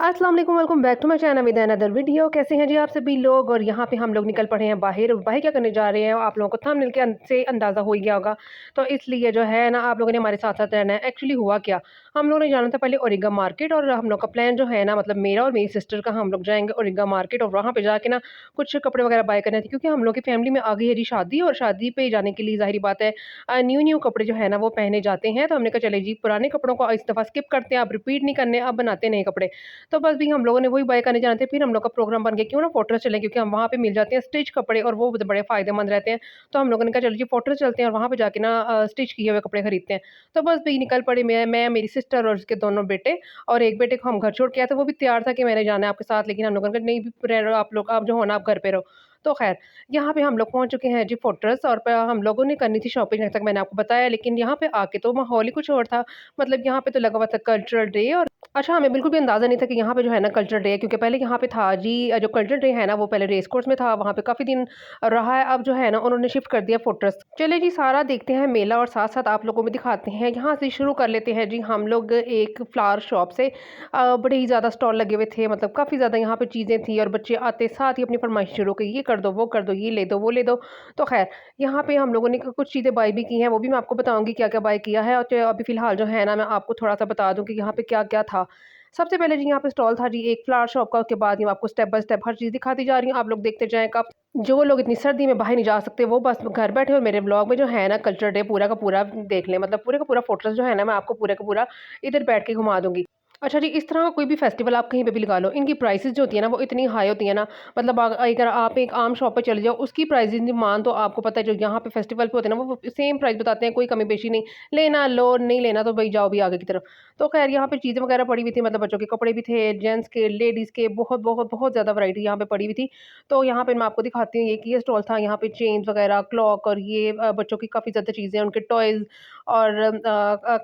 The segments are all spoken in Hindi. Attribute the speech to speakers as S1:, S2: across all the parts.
S1: अस्सलाम वालेकुम, welcome back to my channel with another video. कैसे हैं जी आप सभी लोग। और यहाँ पे हम लोग निकल पड़े हैं बाहर। बाहर क्या करने जा रहे हैं आप लोगों को थंबनेल के से अंदाज़ा हो ही गया होगा। तो इसलिए जो है ना आप लोगों ने हमारे साथ साथ रहना है। एक्चुअली हुआ क्या, हम लोगों ने जाना था पहले ओरिगा मार्केट, और हम लोग का प्लान जो है ना, मतलब मेरा और मेरी सिस्टर का, हम लोग जाएंगे ओरिगा मार्केट और वहाँ पे जाके ना कुछ कपड़े वगैरह बाय करने थे, क्योंकि हम लोग की फैमिली में आ गई है जी शादी, और शादी पे जाने के लिए ज़ाहिर बात है न्यू न्यू कपड़े जो है ना वो पहने जाते हैं। तो हमने कहा चले जी पुराने कपड़ों को इस दफ़ा स्किप करते हैं, अब रिपीट नहीं करने, अब बनाते नए कपड़े। तो बस भी हम लोगों ने वही बाय करने जाना था। फिर हम लोग का प्रोग्राम बन गया क्यों ना फोर्ट्रेस चलें, क्योंकि हम वहाँ पे मिल जाते हैं स्टिच कपड़े और वो बड़े फ़ायदेमंद रहते हैं। तो हम लोगों ने कहा चलो जी फोर्ट्रेस चलते हैं और वहाँ पे जाके ना स्टिच किए हुए कपड़े खरीदते हैं। तो बस भी निकल पड़े, मैं मेरी सिस्टर और उसके दोनों बेटे, और एक बेटे को हम घर छोड़ के आए थे। वो भी तैयार था कि मैंने जाना है आपके साथ, लेकिन हम लोगों ने कहा नहीं, भी रह लो आप लोग, आप जो हो ना आप घर पे रहो। तो ख़ैर यहाँ पे हम लोग पहुँच चुके हैं जी फोर्ट्रेस, और हम लोगों ने करनी थी शॉपिंग, जैसा कि मैंने आपको बताया। लेकिन यहाँ पे आके तो माहौल ही कुछ और था। मतलब यहाँ पे तो लगा हुआ था कल्चरल डे, और अच्छा, हमें बिल्कुल भी अंदाज़ा नहीं था कि यहाँ पे जो है ना कल्चरल डे है, क्योंकि पहले यहाँ पे था जी जो कल्चरल डे है ना वो पहले रेस कोर्स में था, वहाँ पे काफ़ी दिन रहा है। अब जो है ना उन्होंने शिफ्ट कर दिया फोर्ट्रेस। चलिए जी सारा देखते हैं मेला, और साथ-साथ आप लोगों को भी दिखाते हैं। यहाँ से शुरू कर लेते हैं जी हम लोग एक फ्लावर शॉप से। बड़े ही ज़्यादा स्टॉल लगे हुए थे, मतलब काफ़ी ज़्यादा यहाँ पे चीज़ें थी, और बच्चे आते साथ ही अपनी फरमाइश शुरू की, ये कर दो, वो कर दो, ये ले दो, वो ले दो। तो ख़ैर यहाँ पे हम लोगों ने कुछ चीज़ें बाय भी की हैं, वो भी मैं आपको बताऊँगी क्या-क्या बाय किया है। और अभी फ़िलहाल जो है ना मैं आपको थोड़ा-सा बता दूँ कि यहाँ पे क्या-क्या था। सबसे पहले जी यहाँ पे स्टॉल था जी एक फ्लावर शॉप का, उसके बाद ये आपको स्टेप बाय स्टेप हर चीज़ दिखाती जा रही हूँ, आप लोग देखते जाएँ कब। जो लोग इतनी सर्दी में बाहर नहीं जा सकते वो बस घर बैठे और मेरे व्लॉग में जो है ना कल्चर डे पूरा का पूरा देख लें, मतलब पूरे का पूरा फोटोज़ जो है ना मैं आपको पूरा का पूरा इधर बैठ के घुमा दूँगी। अच्छा जी, इस तरह का कोई भी फेस्टिवल आप कहीं पे भी लगा लो, इनकी प्राइसेज़ जो होती है ना वो इतनी हाई होती है ना, मतलब अगर आप एक आम शॉप पे चले जाओ, उसकी प्राइसेज़ नहीं मान, तो आपको पता है जो यहाँ पे फेस्टिवल पे होते हैं ना वो सेम प्राइस बताते हैं, कोई कमी बेशी नहीं। लेना लो, नहीं लेना तो भई जाओ भी आगे की तरफ। तो ख़ैर यहाँ पे चीज़ें वग़ैरह पड़ी हुई थी, मतलब बच्चों के कपड़े भी थे, जेंट्स के, लेडीज़ के, बहुत ज़्यादा वैरायटी यहाँ पे पड़ी हुई थी। तो यहाँ पे मैं आपको दिखाती हूँ, एक ये स्टॉल था, यहाँ पे चेन्स वग़ैरह, क्लॉक, और ये बच्चों की काफ़ी ज़्यादा चीज़ें, उनके टॉयज़, और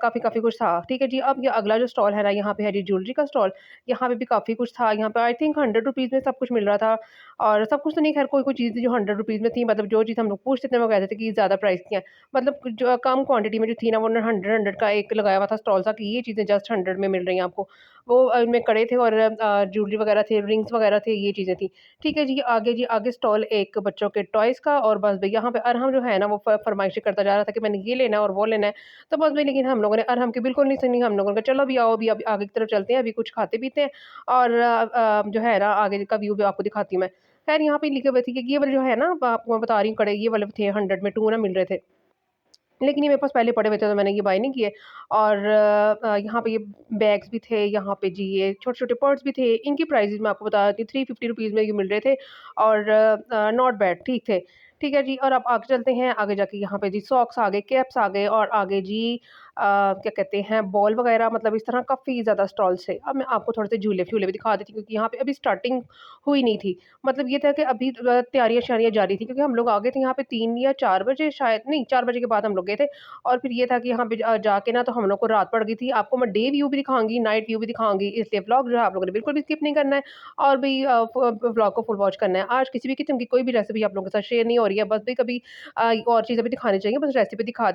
S1: काफ़ी काफ़ी कुछ था। ठीक है जी, अब ये अगला जो स्टॉल है ना, यहाँ पे है जी ज्वेलरी का स्टॉल। यहाँ पे भी काफ़ी कुछ था, यहाँ पे आई थिंक ₹100 में सब कुछ मिल रहा था, और सब कुछ तो नहीं, ख़ैर कोई-कोई चीज़ थी जो ₹100 में थी, मतलब जो चीज़ हम लोग पूछते थे वो कहते थे कि ज़्यादा प्राइस की है। मतलब जो कम क्वांटिटी में जो थी ना वो 100 का एक लगाया हुआ था स्टॉल सा कि ये चीज़ें जस्ट 100 में मिल रही हैं आपको। वो इनमें कड़े थे, और ज्वेलरी वग़ैरह थे, रिंग्स वग़ैरह थे, ये चीज़ें थी। ठीक है जी, आगे स्टॉल एक बच्चों के टॉयज़ का, और बस भई यहाँ पे अरहम जो है ना वो फ़रमाइशें करता जा रहा था कि मैंने ये लेना है और वो लेना है। तो बस भई, लेकिन हम लोगों ने अरहम की बिल्कुल नहीं सुनी, हम लोगों ने कहा चलो अभी आओ, अभी अभी आगे की तरफ चलते हैं, अभी कुछ खाते-पीते हैं, और जो है ना आगे का व्यू भी आपको दिखाती हूँ मैं। ख़ैर यहाँ पे लिखे हुए थे कि ये वाले जो है ना आपको मैं बता रही हूँ कड़े, ये वाले थे 100 में 2 ना मिल रहे थे। लेकिन ये मेरे पास पहले पड़े हुए थे तो मैंने ये बाय नहीं किए। और यहाँ पे ये बैग्स भी थे, यहाँ पे जी ये छोटे-छोटे पर्स भी थे। इनकी प्राइसेज़ मैं आपको बता देती हूँ, ₹350 में ये मिल रहे थे, और नॉट बैड, ठीक थे। ठीक है जी, और अब आगे चलते हैं, आगे जाके यहाँ पे जी सॉक्स आ गए, कैप्स आ गए, और आगे जी क्या कहते हैं बॉल वगैरह, मतलब इस तरह काफ़ी ज़्यादा स्टॉल्स थे। अब मैं आपको थोड़े से झूले-वूले भी दिखा देती हूँ, क्योंकि यहाँ पे अभी स्टार्टिंग हुई नहीं थी। मतलब ये था कि अभी तैयारियाँ-शैयारियाँ जारी थी, क्योंकि हम लोग आ गए थे यहाँ पे 3 या 4 बजे, शायद नहीं 4 बजे के बाद हम लोग गए थे। और फिर ये था कि यहाँ पे जाके ना तो हम लोग को रात पड़ गई थी। आपको मैं डे व्यू भी दिखाऊँगी, नाइट व्यू भी दिखाऊँगी, इसलिए व्लॉग जो है आप लोगों ने बिल्कुल भी स्किप नहीं करना है, और भी व्लॉग को फुल वॉच करना है। आज किसी भी किस्म की कोई भी रेसिपी आप लोगों के साथ शेयर नहीं हो रही है, बस भी कभी और चीज़ें भी दिखानी चाहिए, बस रेसिपी दिखा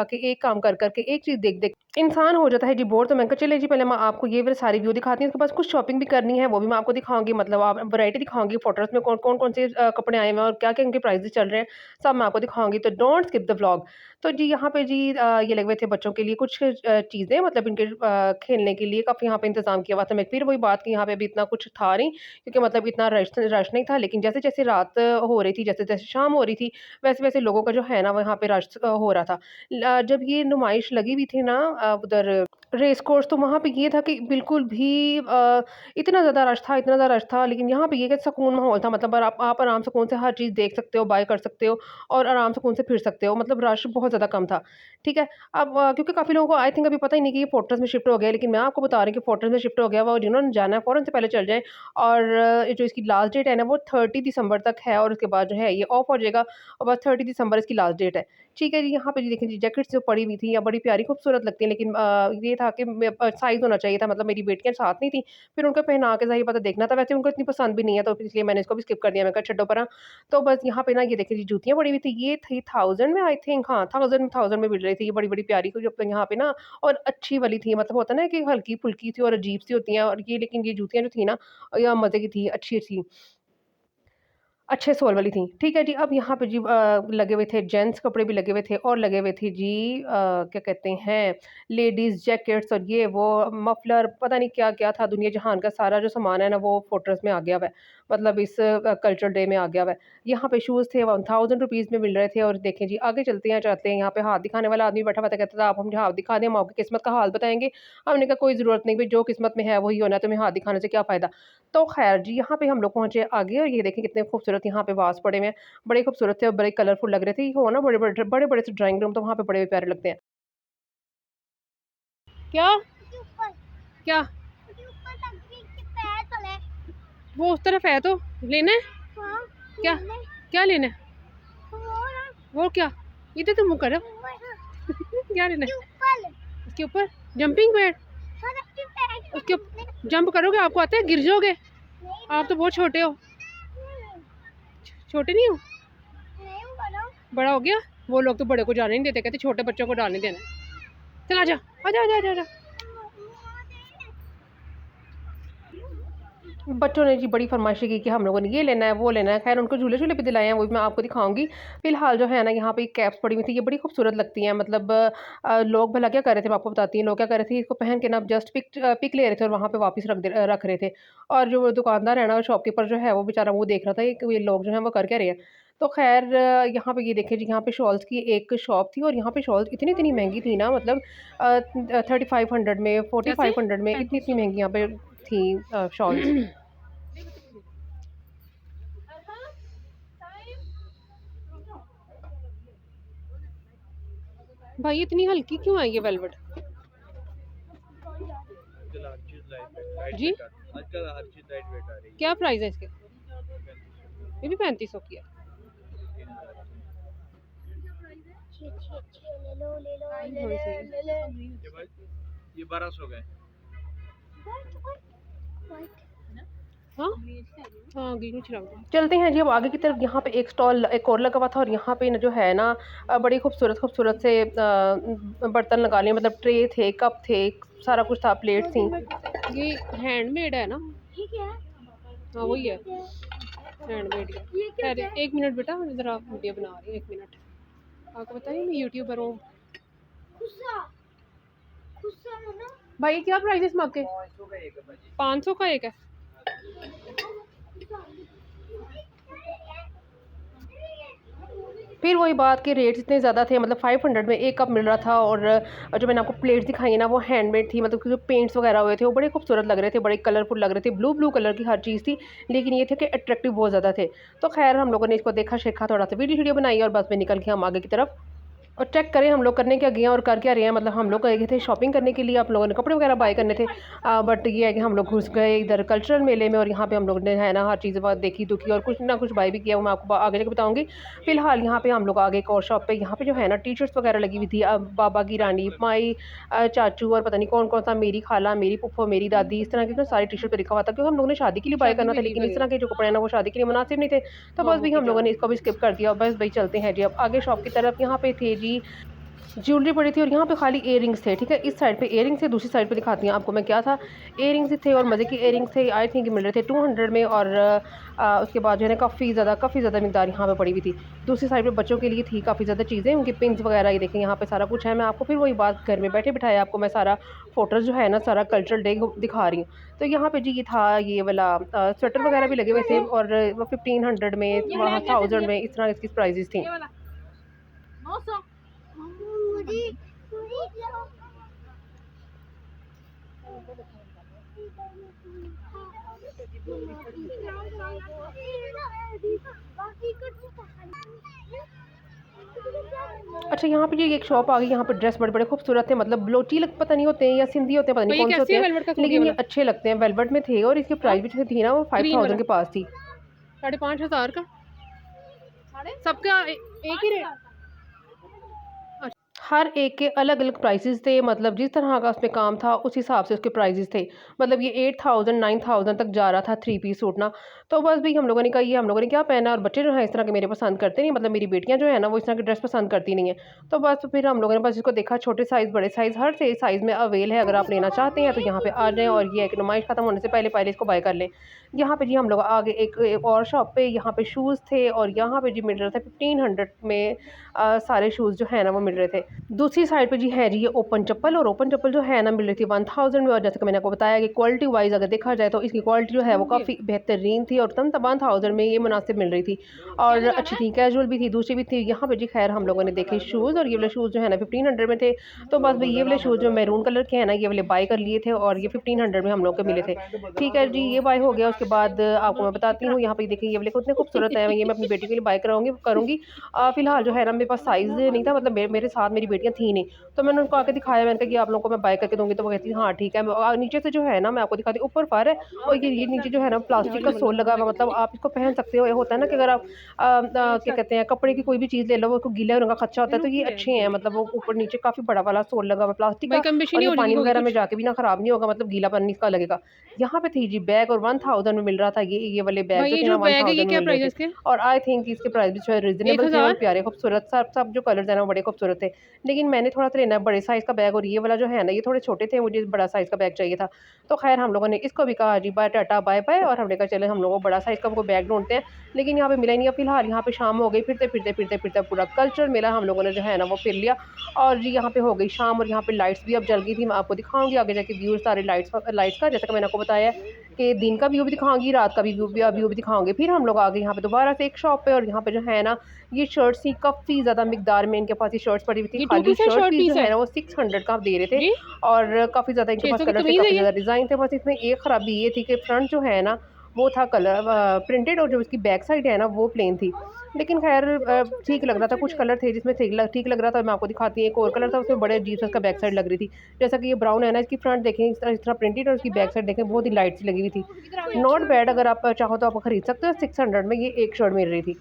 S1: के एक काम कर के एक चीज़ देख इंसान हो जाता है जी बोर। तो मैंने कहा चलिए जी पहले मैं आपको ये वाली सारी व्यू दिखाती हूँ, उसके बाद कुछ शॉपिंग भी करनी है, वो भी मैं आपको दिखाऊँगी, मतलब आप वैरायटी दिखाऊँगी, फोटोज़ में कौन-कौन से कपड़े आए हुए हैं और क्या-क्या इनके प्राइसेज़ चल रहे हैं, सब मैं आपको दिखाऊँगी, तो डोंट स्किप द व्लॉग। तो जी यहाँ पे जी ये लगे हुए थे बच्चों के लिए कुछ चीज़ें, मतलब इनके खेलने के लिए काफ़ी यहाँ पे इंतज़ाम किया हुआ था। मैं फिर वही बात कि यहाँ पे अभी इतना कुछ था नहीं, क्योंकि मतलब इतना रश नहीं था, लेकिन जैसे-जैसे रात हो रही थी, जैसे-जैसे शाम हो रही थी, वैसे-वैसे लोगों का जो है ना वहाँ पे रश हो रहा था। जब ये नुमाइश लगी हुई थी ना उधर रेस कोर्स, तो वहाँ पे ये था कि बिल्कुल भी इतना ज़्यादा रश था, लेकिन यहाँ पे ये कि सुकून माहौल था, मतलब आप आराम से सुकून से हर चीज़ देख सकते हो, बाय कर सकते हो, और आराम से सुकून से फिर सकते हो, मतलब रश बहुत ज़्यादा कम था। ठीक है? अब क्योंकि काफ़ी लोगों को आई थिंक अभी पता ही नहीं कि ये फोर्ट्रेस में शिफ्ट हो गया है, लेकिन मैं आपको बता रही हूँ कि फोर्ट्रेस में शिफ्ट हो गया, वो जिन्होंने जाना है फ़ौरन से पहले चल जाएँ, और जो इसकी लास्ट डेट है ना वो 30 दिसंबर तक है, और उसके बाद जो है ये ऑफ हो जाएगा, और बस 30 दिसंबर इसकी लास्ट डेट है। ठीक है जी, यहाँ पे जी देखें जी जैकेट्स जो पड़ी हुई थी, या बड़ी प्यारी खूबसूरत लगती हैं, लेकिन ये था कि साइज़ होना चाहिए था, मतलब मेरी बेटियाँ साथ नहीं थी, फिर उनको पहना के ज़ाहिर पता देखना था, वैसे उनको इतनी पसंद भी नहीं है, तो इसलिए मैंने इसको भी स्किप कर दिया। मैं कहा छड्डो परा। तो बस यहाँ पे ना ये देखिए जी जूतियाँ पड़ी हुई थी, ये थी 1000 में आई थिंक, हाँ 1000 में मिल रही थी, ये बड़ी-बड़ी प्यारी कुछ यहाँ पे ना, और अच्छी वाली थी, मतलब होता है ना कि हल्की-फुल्की सी और अजीब-सी होती हैं, और ये लेकिन ये जूतियाँ जो थी ना, या मज़े की थी, अच्छी थी। अच्छे सोल वाली थी। ठीक है जी, अब यहाँ पे जी लगे हुए थे जेंट्स कपड़े भी लगे हुए थे, और लगे हुए थे जी क्या कहते हैं, लेडीज़ जैकेट्स और ये वो मफलर, पता नहीं क्या-क्या था, दुनिया जहान का सारा जो सामान है ना वो फोर्ट्रेस में आ गया हुआ है। मतलब इस कल्चरल डे में आ गया हुआ है। यहाँ पे शूज़ थे 1000 रुपीज़ में मिल रहे थे, और देखें जी आगे चलते हैं, जाते हैं, यहाँ पे हाथ दिखाने वाला आदमी बैठा हुआ था, कहता था आप हमें हाथ दिखा दें, हम आपकी किस्मत का हाल बताएँगे। हमने कहा कोई ज़रूरत नहीं भई, जो किस्मत में है वही होना है, तुम्हें हाथ दिखाने से क्या फ़ायदा। तो ख़ैर जी, यहाँ पे हम लोग पहुँचे आगे, और ये देखें कितने खूबसूरत यहाँ पे वाज़ पड़े हुए हैं। बड़े खूबसूरत थे और बड़े कलरफुल लग रहे थे। ये हो ना बड़े-बड़े से ड्राइंग रूम, तो वहाँ पे बड़े प्यारे लगते हैं। क्या? क्या? वो उस तरफ है तो लेना है? हाँ, क्या? क्या लेना है? वो क्या? इधर तो मुँह करो। क्या लेना है? उसके ऊपर जंपिंग पैड? उसके जंप करोगे आपको आता है? गिर जाओगे। आप तो बहुत छोटे हो। छोटे नहीं हो? बड़ा हो गया? वो लोग तो बड़े को जाने नहीं देते, कहते छोटे बच्चों को डालने देना। चल आजा, आजा, आजा, आजा, आजा। बच्चों ने जी बड़ी फरमाइशी की कि हम लोगों ने ये लेना है, वो लेना है। खैर उनको झूले-शूले भी दिलाए हैं, वो भी मैं आपको दिखाऊँगी। फ़िलहाल जो है ना यहाँ पे कैप्स पड़ी हुई थी, ये बड़ी खूबसूरत लगती हैं। मतलब लोग भला क्या कर रहे थे, मैं आपको बताती हूँ। लोग क्या कर रहे थे, इसको पहन के ना जस्ट पिक ले रहे थे और वहाँ पे वापस रख रहे थे। और जो वो दुकानदार है ना, शॉपकीपर जो है, वो बेचारा वो देख रहा था कि ये लोग जो हैं वो कर क्या रहे हैं। तो खैर यहाँ पे ये देखिए जी, यहाँ पे शॉल्स की एक शॉप थी, और यहाँ पे शॉल्स इतनी-इतनी महँगी थी ना, मतलब 3500 में, 4500 में, इतनी-इतनी महँगी यहाँ पे थी शॉल्स। भाई इतनी हल्की क्यों है ये वेलवेट? जी
S2: आजकल हर चीज लाइट वेट आ रही है।
S1: क्या प्राइस है इसके? ये भी 3500 की है।
S2: ये 1200 का है।
S1: हाँ हाँ, ग्रीन चिराग चलते हैं जी अब आगे की तरफ। यहाँ पे एक स्टॉल एक और लगा हुआ था, और यहाँ पे न जो है ना बड़ी खूबसूरत खूबसूरत से बर्तन लगा लिए, मतलब ट्रे थे, कप थे, सारा कुछ था, प्लेट थी। ये हैंडमेड है ना? हाँ वही है, हैंडमेड है। अरे 1 मिनट बेटा, इधर आप वीडियो बना रही हैं, 1 मिनट। आपको बताइए मैं यूट्यूबर हूँ। भाई क्या प्राइस है इस मग के? 500 का एक है। फिर वही बात कि रेट्स इतने ज़्यादा थे, मतलब 500 में एक कप मिल रहा था, और जो मैंने आपको प्लेट्स दिखाई है ना, वो हैंडमेड थी, मतलब जो पेंट्स वगैरह हुए थे वो बड़े खूबसूरत लग रहे थे, बड़े कलरफुल लग रहे थे, ब्लू कलर की हर चीज़ थी। लेकिन ये थे कि अट्रैक्टिव बहुत ज़्यादा थे। तो खैर हम लोगों ने इसको देखा शेखा, थोड़ा सा वीडियो बनाई, और बस में निकल के हम आगे की तरफ। और चेक करें हम लोग करने क्या गए हैं और कर क्या रहे हैं। मतलब हम लोग गए थे शॉपिंग करने के लिए, आप लोगों ने कपड़े वगैरह बाय करने थे, बट ये है कि हम लोग घुस गए इधर कल्चरल मेले में, और यहाँ पे हम लोग ने है ना हर चीज़ देखी दुखी, और कुछ ना कुछ बाय भी किया, वो मैं आपको आगे जाके बताऊँगी। फिलहाल यहाँ पे हम लोग आगे एक और शॉप पे, यहाँ पे जो है ना टी शर्ट्स वगैरह लगी हुई थी, बाबा की रानी, माई, चाचू, और पता नहीं कौन कौन सा, मेरी खाला, मेरी फूफो, मेरी दादी, इस तरह की ना सारी टी शर्ट पे लिखा हुआ था, क्योंकि हम लोगों ने शादी के लिए बाय करना था, लेकिन इस तरह के जो कपड़े हैं ना वो शादी के लिए मुनासिब नहीं थे। तो बस भी हम लोगों ने इसको भी स्किप कर दिया, और बस भाई चलते हैं जी अब आगे शॉप की तरफ। यहाँ पे थे जी ज्वेलरी पड़ी थी, और यहाँ पे खाली इयररिंग्स थे। ठीक है, इस साइड पे इयररिंग्स थे, दूसरी साइड पे दिखाती हूँ आपको मैं क्या था। इयररिंग्स थे, और मज़े के इयररिंग्स थे, आई थिंक मिल रहे थे 200 में, और उसके बाद जो है ना काफ़ी ज़्यादा मिकदार यहाँ पे पड़ी हुई थी। दूसरी साइड पे बच्चों के लिए थी काफ़ी ज़्यादा चीज़ें, उनके पिन्स वगैरह, ये देखें यहाँ पे सारा कुछ है। मैं आपको फिर वही बात घर में बैठे बिठाए आपको मैं सारा फोटोज़ जो है ना सारा कल्चरल डे दिखा रही हूँ। तो यहाँ पे जी ये था ये वाला स्वेटर वगैरह भी लगे हुए थे, और 1500 में, 1000 में, इस तरह इसकी प्राइजेस थी। अच्छा यहाँ पे ये एक शॉप आ गई, यहाँ पे ड्रेस बड़े बड़े खूबसूरत थे, मतलब ब्लोची लग पता नहीं होते हैं या सिंधी होते हैं, पता नहीं कौन से होते हैं, लेकिन ये अच्छे लगते हैं, वेलवेट में थे, और इसकी प्राइस भी जो थी ना वो 5000 के पास थी। 5500 का सबका एक ही रेट। हर एक के अलग-अलग प्राइसेज़ थे, मतलब जिस तरह का उसमें काम था उस हिसाब से उसके प्राइसेज़ थे। मतलब ये 8000 9000 तक जा रहा था 3 पीस सूट ना। तो बस भई हम लोगों ने कहा ये हम लोगों ने क्या पहना, और बच्चे जो हैं इस तरह के मेरे पसंद करते नहीं, मतलब मेरी बेटियाँ जो है ना वो इस तरह की ड्रेस पसंद करती नहीं हैं। तो बस फिर हम लोगों ने बस इसको देखा, छोटे साइज़, बड़े साइज़, हर से साइज़ में अवेल है। अगर आप लेना चाहते हैं तो यहाँ पे आ जाएँ, और ये है कि नुमाइश खत्म होने से पहले-पहले इसको बाय कर लें। यहाँ पे जी हम लोग आगे एक और शॉप पे, यहाँ पे शूज़ थे, और यहाँ पे जी मिल रहा था 1500 में सारे शूज़ जो है ना वो मिल रहे थे। दूसरी साइड पे जी है जी ये ओपन चप्पल, और ओपन चप्पल जो है ना मिल रही थी 1000 में, और जैसे कि मैंने आपको बताया कि क्वालिटी वाइज़ अगर देखा जाए तो इसकी क्वालिटी जो है वो काफ़ी बेहतरीन थी, और तन 1000 में ये मुनासिब मिल रही थी और अच्छी थी, कैजुअल भी थी, दूसरी भी थी। यहाँ पे जी खैर हम लोगों ने देखे शूज़, और ये वाले शूज़ जो है ना 1500 में थे। तो बस भई ये वाले शूज़ जो मैरून कलर के हैं ना, ये वाले बाय कर लिए थे, और ये 1500 में हम लोग को मिले थे। ठीक है जी, ये बाय हो गया। उसके बाद आपको मैं बताती हूँ, यहाँ पे देखिए ये वाले कितने खूबसूरत हैं, ये मैं अपनी बेटी के लिए बाय कराऊँगी करूँगी। फ़िलहाल जो है ना मेरे पास साइज़ नहीं था, मतलब मेरे साथ मेरी बेटियाँ थी नहीं, तो मैंने उनको आके दिखाया, मैंने कहा कि आप लोगों को मैं बाय करके दूँगी, तो वो कहती हाँ ठीक है। नीचे से जो है ना मैं आपको दिखाती हूँ, ऊपर फर है, और ये नीचे जो है ना प्लास्टिक का सोल लगा हुआ, मतलब आप इसको पहन सकते हो। ये होता है ना कि अगर आप क्या कहते हैं, कपड़े की कोई भी चीज़ ले लो, वो गीला होने का खदशा होता है, तो ये अच्छे हैं, मतलब वो ऊपर नीचे काफ़ी बड़ा वाला सोल लगा हुआ प्लास्टिक
S3: भाई
S1: का,
S3: कम बेशी
S1: और
S3: नहीं
S1: ये
S3: हो जाएगी
S1: पानी
S3: होगी
S1: वगैरह में
S3: कुछ?
S1: जाके भी ना खराब नहीं होगा, मतलब गीलापन नहीं इसका लगेगा। यहाँ पे थी जी बैग, और 1000 में मिल रहा था ये वाले बैग
S3: भाई
S1: जो
S3: ये
S1: थे ना
S3: जो बैग है ये
S1: 1000 में
S3: क्या
S1: मिल रहे
S3: प्राइस है
S1: थे।
S3: इसके?
S1: और आई थिंक इसके प्राइस भी जो है रीज़नेबल थे, और
S3: 1000?
S1: प्यारे खूबसूरत, सब सब जो कलर्स हैं ना वो बड़े खूबसूरत थे। लेकिन मैंने थोड़ा-सा लेना है बड़े साइज़ का बैग, और ये वाला जो है ना ये थोड़े छोटे थे, मुझे बड़ा साइज़ का बैग चाहिए था। तो ख़ैर हम लोगों ने इसको भी कहा जी बाय टाटा बाय-बाय, और हमने कहा चले हम लोग बड़ा साइज़ का कोई बैग ढूँढते हैं। लेकिन यहाँ पे मिला ही नहीं। अब फ़िलहाल यहाँ पे शाम हो गई, फिरते-फिरते पूरा कल्चरल मेला हम लोगों ने जो है ना वो फिर लिया, और जी यहाँ पे हो गई शाम, और यहाँ पे लाइट्स भी अब जल गई थी। मैं आपको दिखाऊँगी आगे जाके व्यू सारे लाइट्स का, जैसा कि मैंने आपको बताया कि दिन का व्यू भी दिखाऊँगी, रात का भी व्यू भी दिखाऊँगी। फिर हम लोग आ गए यहाँ पे दोबारा से एक शॉप पे, और यहाँ पे जो है ना ये शर्ट्स थी, काफ़ी ज़्यादा मिकदार में इनके पास ये शर्ट्स पड़ी हुई थी।
S3: ये 2
S1: खाली
S3: पीस है
S1: शर्ट
S3: शॉर्ट
S1: पीस जो
S3: पीस है?
S1: है ना वो 600 का दे रहे थे,
S3: जी?
S1: और काफ़ी ज़्यादा इनके पास
S3: 600 की
S1: कलर थे,
S3: कमीज़ है
S1: काफ़ी
S3: ये?
S1: ज़्यादा डिज़ाइन थे। बस इसमें एक ख़राबी ये थी कि फ्रंट जो है ना वो था कलर प्रिंटेड, और जो इसकी बैक साइड है ना वो प्लेन थी। लेकिन ख़ैर ठीक लग रहा था, कुछ कलर थे जिसमें ठीक लग रहा था। मैं आपको दिखाती हूँ, एक और कलर था उसमें बड़े अजीब सा इसका बैक साइड लग रही थी। जैसा कि ये ब्राउन है ना, इसकी फ्रंट देखें इस तरह प्रिंटेड, और इसकी बैक साइड देखें बहुत ही लाइट सी लगी हुई थी। नॉट बैड, अगर आप चाहो तो आप खरीद सकते हो। 600 में ये एक शर्ट मिल रही थी।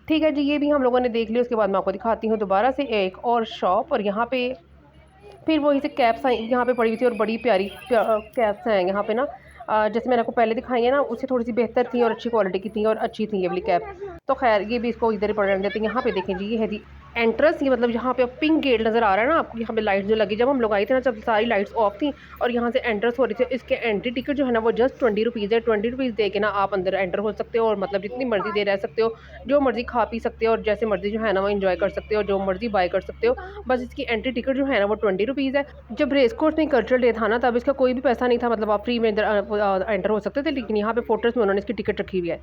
S1: ठीक है जी, ये भी हम लोगों ने देख लिया। उसके बाद मैं आपको दिखाती हूँ दोबारा से एक और शॉप, और यहाँ पे फिर वहीं से कैप्स आई यहाँ पे पड़ी हुई थी, और बड़ी प्यारी कैप्स हैं यहाँ पे ना, जैसे मैंने आपको पहले दिखाई है ना उससे थोड़ी सी बेहतर थी, और अच्छी क्वालिटी की थी, और अच्छी थी ये वाली कैप। तो खैर ये भी इसको इधर ही पड़ रहने देते हैं। यहाँ पे देखें जी ये है जी एंट्रेंस, ये मतलब यहाँ पे पिंक गेट नज़र आ रहा है ना आपको, यहाँ पे लाइट जो लगी, जब हम लोग आए थे ना जब सारी लाइट्स ऑफ थी, और यहाँ से एंट्रेंस हो रही थी। इसके एंट्री टिकट जो है ना वो जस्ट 20 रुपीज़ है। 20 रुपीज़ दे के ना आप अंदर एंटर हो सकते हो, और मतलब जितनी मर्जी देर रह सकते हो, जो मर्जी खा पी सकते हो, और जैसे मर्जी जो है ना वो एंजॉय कर सकते हो, जो मर्जी बाय कर सकते हो। बस इसकी एंट्री टिकट जो है ना वो 20 रुपीज़ है। जब रेस कोर्स में कल्चरल डे था ना तब इसका कोई भी पैसा नहीं था, मतलब आप फ्री में एंटर हो सकते थे। लेकिन यहाँ पे फोटोज में उन्होंने इसकी टिकट रखी हुई है।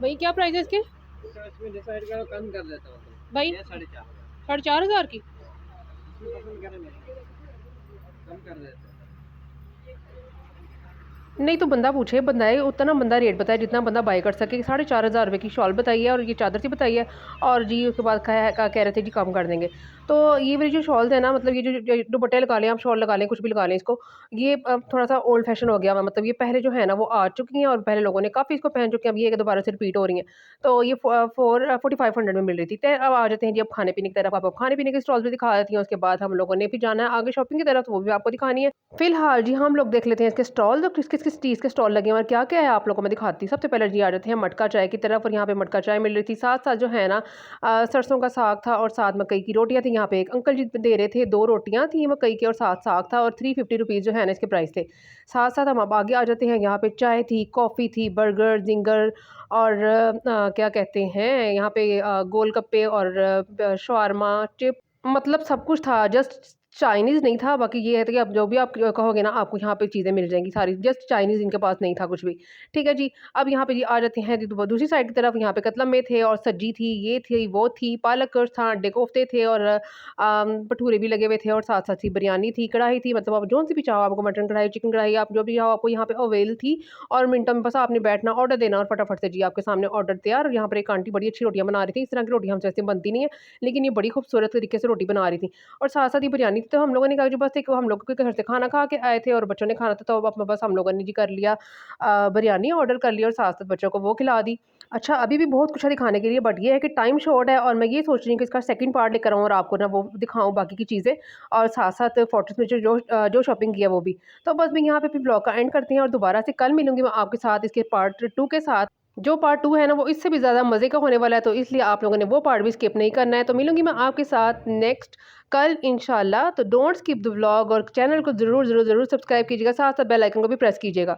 S3: भाई क्या प्राइस है इसके?
S2: तो इसमें डिसाइड करो, कम कर देता हूँ तो
S3: भाई
S2: ये 4,500
S3: 4,500 की?
S2: इसमें पसंद करें मेरे, कम कर देते हैं।
S1: नहीं तो बंदा पूछे, बंदा है उतना बंदा रेट बताए जितना बंदा बाय कर सके। 4,500 रुपये की शॉल बताई है, और ये चादर सी बताई है, और जी उसके बाद कह रहे थे जी कम कर देंगे। तो ये मेरी जो शॉल्स है ना, मतलब ये जो दुपट्टे लगा लें, आप शॉल लगा लें, कुछ भी लगा लें इसको, ये अब थोड़ा सा ओल्ड फैशन हो गया हुआ, मतलब ये पहले जो है ना वो आ चुकी हैं, और पहले लोगों ने काफ़ी इसको पहन चुके हैं। अब ये दोबारा से रिपीट हो रही हैं। तो ये 4500 में मिल रही थी। तो अब आ जाते हैं जी अब खाने पीने की तरफ। आपको खाने पीने की स्टॉल्स भी दिखा देती हैं। उसके बाद हम लोगों ने भी जाना है आगे शॉपिंग की तरफ, तो वो भी आपको दिखानी है। फिलहाल जी हम लोग देख लेते हैं इसके स्टॉल, तो किस किस चीज़ के स्टॉल लगे हैं और क्या क्या है आप लोगों को मैं दिखाती हूँ। सबसे पहले जी आ जाते हैं मटका चाय की तरफ, और यहाँ पे मटका चाय मिल रही थी, साथ साथ जो है ना सरसों का साग था, और साथ मकई की रोटियाँ थी। यहाँ पे एक अंकल जी दे रहे थे, 2 रोटियाँ थी मकई की, और साथ साग था, और 350 रुपीज़ जो है ना इसके प्राइस थे। साथ साथ हम अब आगे आ जाते हैं। यहाँ पे चाय थी, कॉफ़ी थी, बर्गर, जिंगर, और क्या कहते हैं यहाँ पे गोलगप्पे, और शवारमा, चिप, मतलब सब कुछ था। जस्ट चाइनीज़ नहीं था। बाकी ये है कि आप जो भी आप कहोगे ना आपको यहाँ पे चीज़ें मिल जाएँगी सारी। जस्ट चाइनीज़ इनके पास नहीं था कुछ भी। ठीक है जी। अब यहाँ पे जी आ जाते हैं दूसरी साइड की तरफ। यहाँ पे कतला में थे, और सब्जी थी, ये थी, वो थी, पालक गोश्त था, अंडे कोफ्ते थे, और भटूरे भी लगे हुए थे, और साथ साथ ही बिरयानी थी, कढ़ाई थी, मतलब आप जो सी भी चाहो, आपको मटन कढ़ाई, चिकन कढ़ाई, आप जो भी चाहो आपको यहाँ पे अवेल थी। और मिनटों में बस आपने बैठना, ऑर्डर देना, और फटाफट से जी आपके सामने ऑर्डर तैयार। और यहाँ पर एक आंटी बड़ी अच्छी रोटियाँ बना रही थी। इस तरह की रोटियाँ हमसे ऐसे बनती नहीं है, लेकिन ये बड़ी खूबसूरत तरीके से रोटी बना रही थी, और साथ साथ ही बिरयानी थी। तो हम लोगों ने कहा कि बस एक हम लोग के घर से खाना खा के आए थे, और बच्चों ने खाना था, तो अब बस हम लोगों ने जी कर लिया बिरयानी ऑर्डर कर लिया, और साथ साथ बच्चों को वो खिला दी। अच्छा, अभी भी बहुत कुछ है दिखाने के लिए, बट ये है कि टाइम शॉर्ट है और मैं ये सोच रही हूँ कि इसका सेकंड पार्ट लेकर आऊँ और आपको ना वो दिखाऊँ बाकी की चीज़ें, और साथ-साथ फोटोज़ में जो शॉपिंग की है वो भी। तो बस मैं यहाँ पे फिर ब्लॉग का एंड करते हैं और दोबारा से कल मिलूँगी मैं आपके साथ इसके पार्ट 2 के साथ। जो पार्ट 2 है ना वो इससे भी ज़्यादा मज़े का होने वाला है, तो इसलिए आप लोगों ने वो पार्ट भी स्किप नहीं करना है। तो मिलूँगी मैं आपके साथ नेक्स्ट कल इंशाल्लाह। तो डोंट स्किप द व्लॉग और चैनल को ज़रूर सब्सक्राइब कीजिएगा, साथ-साथ बेल आइकन को भी प्रेस कीजिएगा।